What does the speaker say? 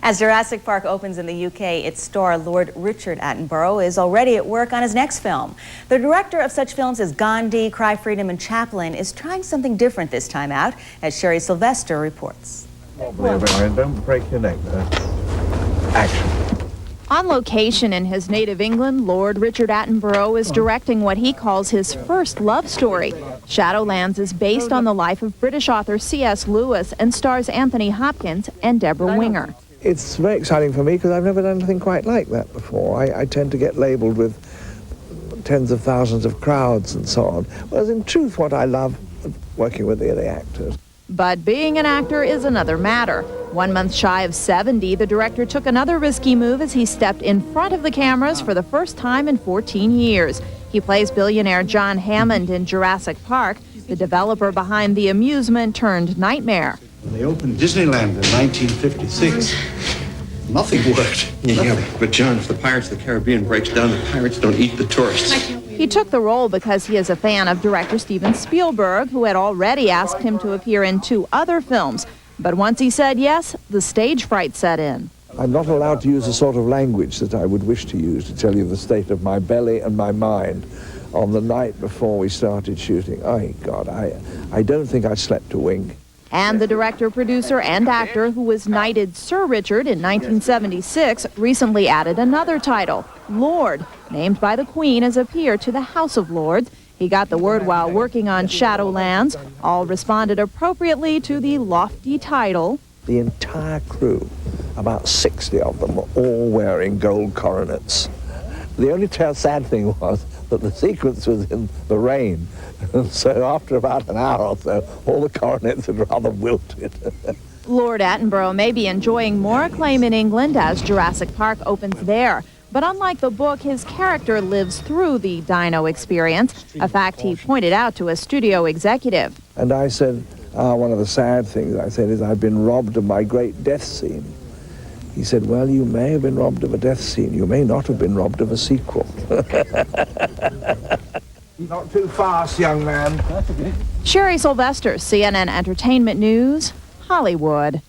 As Jurassic Park opens in the UK, its star, Lord Richard Attenborough, is already at work on his next film. The director of such films as Gandhi, Cry Freedom, and Chaplin is trying something different this time out, as Sherry Sylvester reports. Don't break your neck there. Action. On location in his native England, Lord Richard Attenborough is directing what he calls his first love story. Shadowlands is based on the life of British author C.S. Lewis and stars Anthony Hopkins and Deborah Winger. It's very exciting for me because I've never done anything quite like that before. I tend to get labelled with tens of thousands of crowds and so on, whereas in truth what I love working with the other actors. But being an actor is another matter. 1 month shy of 70, the director took another risky move as he stepped in front of the cameras for the first time in 14 years. He plays billionaire John Hammond in Jurassic Park, the developer behind the amusement-turned-nightmare. When they opened Disneyland in 1956, nothing worked. Yeah, but John, if the Pirates of the Caribbean breaks down, the pirates don't eat the tourists. He took the role because he is a fan of director Steven Spielberg, who had already asked him to appear in 2 other films. But once he said yes, the stage fright set in. I'm not allowed to use the sort of language that I would wish to use to tell you the state of my belly and my mind on the night before we started shooting. Oh, God, I don't think I slept a wink. And the director, producer, and actor who was knighted Sir Richard in 1976 recently added another title, Lord, named by the Queen as a peer to the House of Lords. He got the word while working on Shadowlands. All responded appropriately to the lofty title. The entire crew, about 60 of them, were all wearing gold coronets. The only sad thing was that the sequence was in the rain, and so after about an hour or so, all the coronets had rather wilted. Lord Attenborough may be enjoying more acclaim in England as Jurassic Park opens there. But unlike the book, his character lives through the dino experience, a fact he pointed out to a studio executive. And I said, one of the sad things I said is I've been robbed of my great death scene. He said, well, you may have been robbed of a death scene. You may not have been robbed of a sequel. Not too fast, young man. Sherry Sylvester, CNN Entertainment News, Hollywood.